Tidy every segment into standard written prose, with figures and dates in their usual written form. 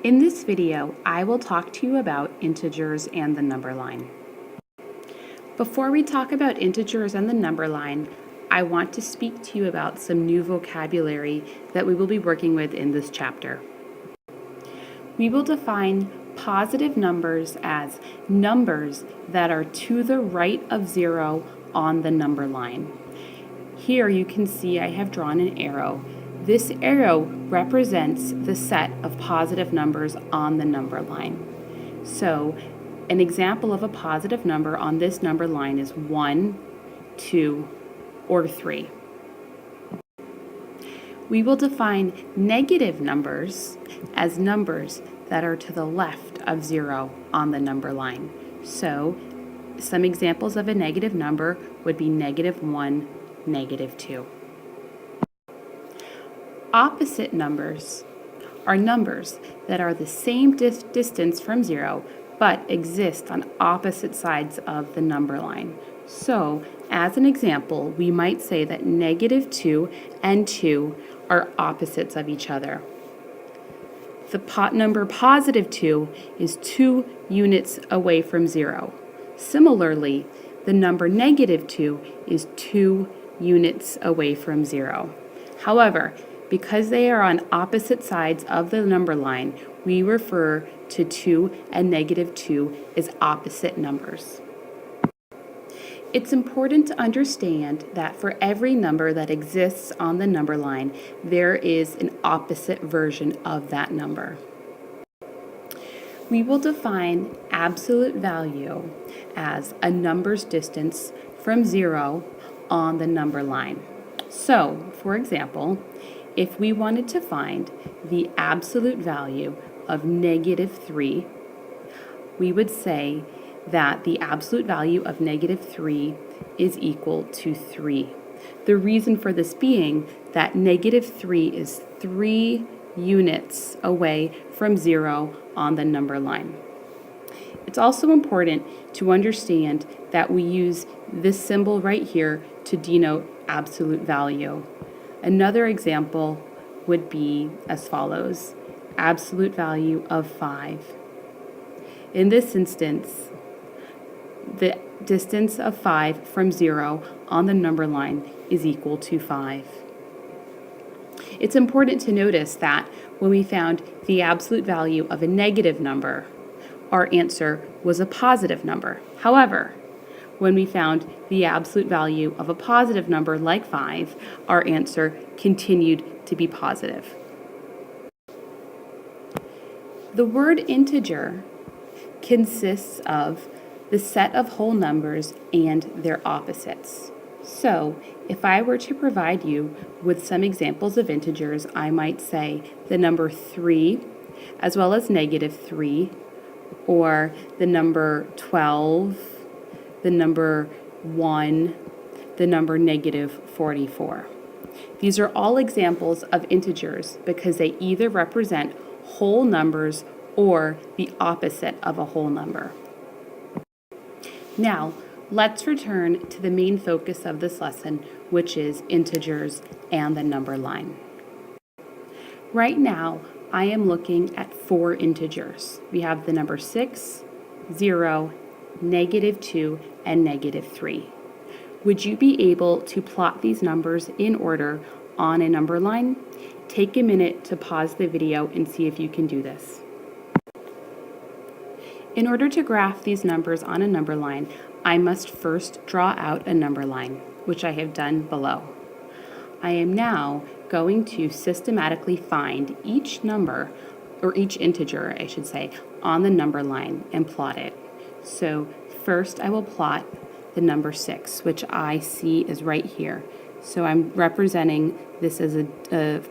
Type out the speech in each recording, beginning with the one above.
In this video, I will talk to you about integers and the number line. Before we talk about integers and the number line, I want to speak to you about some new vocabulary that we will be working with in this chapter. We will define positive numbers as numbers that are to the right of 0 on the number line. Here you can see I have drawn an arrow. This arrow represents the set of positive numbers on the number line. So, an example of a positive number on this number line is 1, 2, or 3. We will define negative numbers as numbers that are to the left of 0 on the number line. So, some examples of a negative number would be -1, -2. Opposite numbers are numbers that are the same distance from 0 but exist on opposite sides of the number line. So, as an example, we might say that -2 and 2 are opposites of each other. The number +2 is 2 units away from 0. Similarly, the number -2 is 2 units away from 0. However, because they are on opposite sides of the number line, we refer to 2 and -2 as opposite numbers. It's important to understand that for every number that exists on the number line, there is an opposite version of that number. We will define absolute value as a number's distance from 0 on the number line. So, for example, if we wanted to find the absolute value of -3, we would say that the absolute value of -3 is equal to 3. The reason for this being that -3 is 3 units away from 0 on the number line. It's also important to understand that we use this symbol right here to denote absolute value. Another example would be as follows: absolute value of 5. In this instance, the distance of 5 from 0 on the number line is equal to 5. It's important to notice that when we found the absolute value of a negative number, our answer was a positive number. However, when we found the absolute value of a positive number like 5, our answer continued to be positive. The word integer consists of the set of whole numbers and their opposites. So, if I were to provide you with some examples of integers, I might say the number 3, as well as -3, or the number 12, the number 1, the number -44. These are all examples of integers because they either represent whole numbers or the opposite of a whole number. Now, let's return to the main focus of this lesson, which is integers and the number line. Right now, I am looking at 4 integers. We have the number 6, 0, -2, and -3. Would you be able to plot these numbers in order on a number line? Take a minute to pause the video and see if you can do this. In order to graph these numbers on a number line, I must first draw out a number line, which I have done below. I am now going to systematically find each number, or each integer, I should say, on the number line and plot it. So first I will plot the number 6, which I see is right here. So I'm representing this as a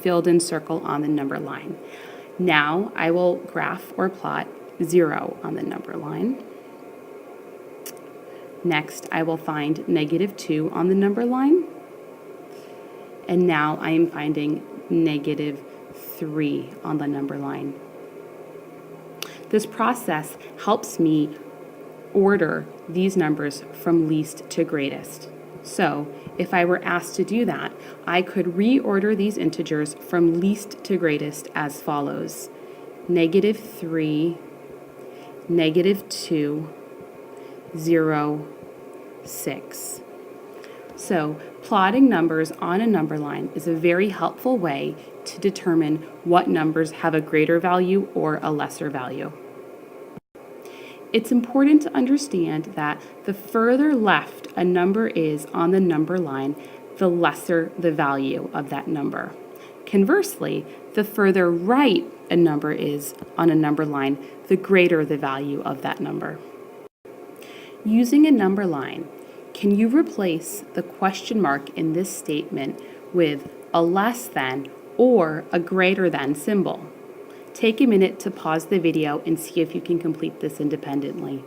filled-in circle on the number line. Now I will graph or plot 0 on the number line. Next, I will find -2 on the number line. And now I am finding -3 on the number line. This process helps me order these numbers from least to greatest. So, if I were asked to do that, I could reorder these integers from least to greatest as follows. -3, -2, 0, 6. So, plotting numbers on a number line is a very helpful way to determine what numbers have a greater value or a lesser value. It's important to understand that the further left a number is on the number line, the lesser the value of that number. Conversely, the further right a number is on a number line, the greater the value of that number. Using a number line, can you replace the question mark in this statement with a less than or a greater than symbol? Take a minute to pause the video and see if you can complete this independently.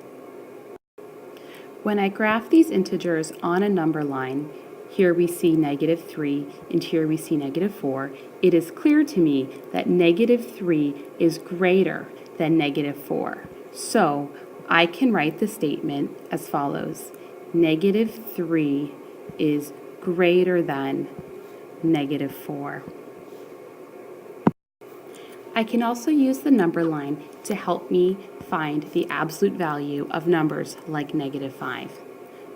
When I graph these integers on a number line, here we see -3 and here we see -4, it is clear to me that -3 is greater than -4. So I can write the statement as follows. -3 is greater than -4. I can also use the number line to help me find the absolute value of numbers like -5.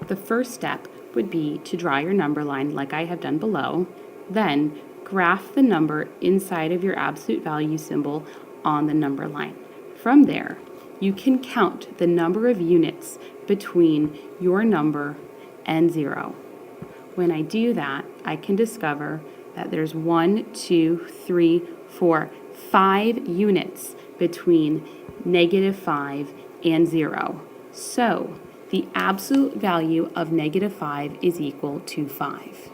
The first step would be to draw your number line like I have done below, then graph the number inside of your absolute value symbol on the number line. From there, you can count the number of units between your number and 0. When I do that, I can discover that there's 1, 2, 3, 4, 5 units between -5 and 0. So the absolute value of -5 is equal to 5.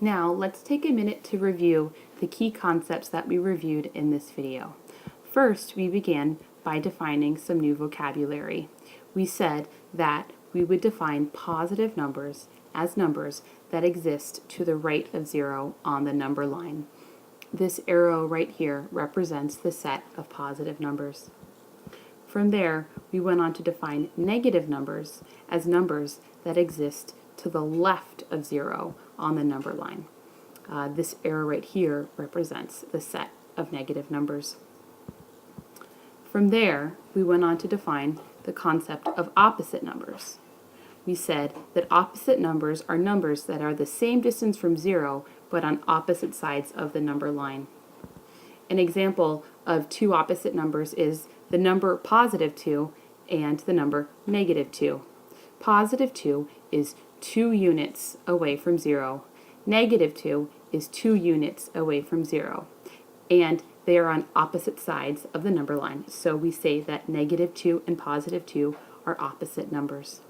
Now let's take a minute to review the key concepts that we reviewed in this video. First, we began by defining some new vocabulary. We said that we would define positive numbers as numbers that exist to the right of 0 on the number line. This arrow right here represents the set of positive numbers. From there, we went on to define negative numbers as numbers that exist to the left of 0 on the number line. This arrow right here represents the set of negative numbers. From there, we went on to define the concept of opposite numbers. We said that opposite numbers are numbers that are the same distance from 0 but on opposite sides of the number line. An example of two opposite numbers is the number +2 and the number -2. +2 is 2 units away from 0. -2 is 2 units away from 0. And they are on opposite sides of the number line, so we say that -2 and +2 are opposite numbers.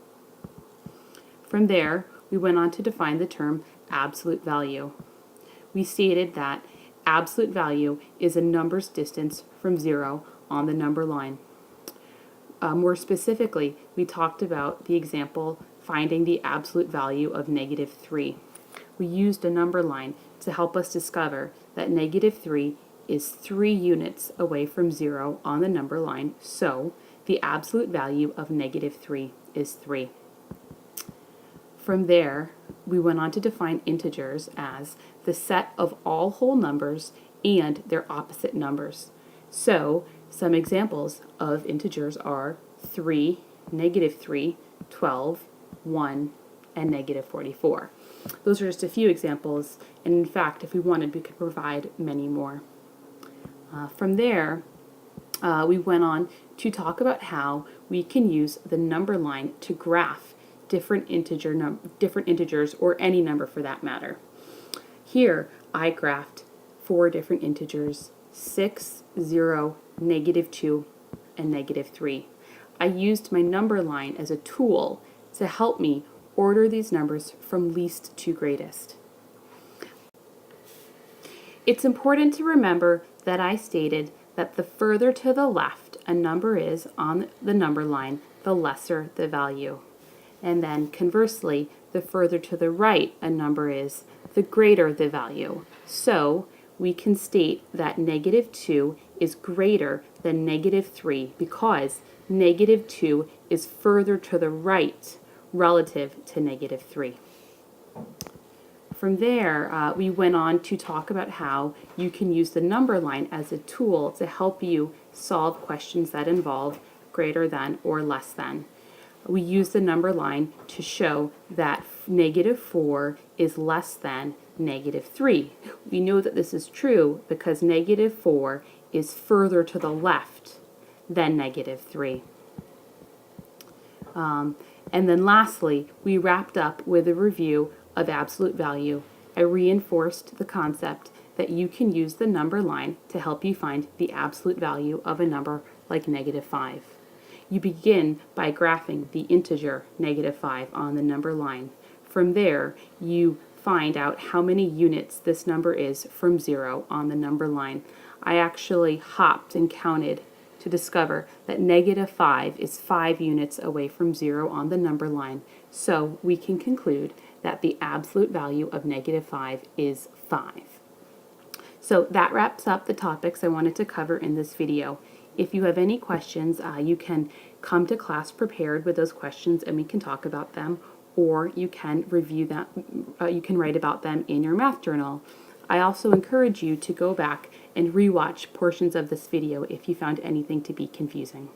From there, we went on to define the term absolute value. We stated that absolute value is a number's distance from 0 on the number line. More specifically, we talked about the example finding the absolute value of -3. We used a number line to help us discover that -3 is 3 units away from 0 on the number line, so the absolute value of -3 is 3. From there, we went on to define integers as the set of all whole numbers and their opposite numbers. So, some examples of integers are 3, -3, 12, 1, and -44. Those are just a few examples, and in fact, if we wanted, we could provide many more. From there, we went on to talk about how we can use the number line to graph different integers, or any number for that matter. Here, I graphed 4 different integers, 6, 0, -2, and -3. I used my number line as a tool to help me order these numbers from least to greatest. It's important to remember that I stated that the further to the left a number is on the number line, the lesser the value. And then conversely, the further to the right a number is, the greater the value. So we can state that -2 is greater than -3 because -2 is further to the right relative to -3. From there, we went on to talk about how you can use the number line as a tool to help you solve questions that involve greater than or less than. We use the number line to show that -4 is less than -3. We know that this is true because -4 is further to the left than -3. And then lastly, we wrapped up with a review of absolute value. I reinforced the concept that you can use the number line to help you find the absolute value of a number like -5. You begin by graphing the integer -5 on the number line. From there, you find out how many units this number is from 0 on the number line. I actually hopped and counted to discover that -5 is 5 units away from 0 on the number line. So we can conclude that the absolute value of -5 is 5. So that wraps up the topics I wanted to cover in this video. If you have any questions, you can come to class prepared with those questions and we can talk about them, or you can review them, you can write about them in your math journal. I also encourage you to go back and rewatch portions of this video if you found anything to be confusing.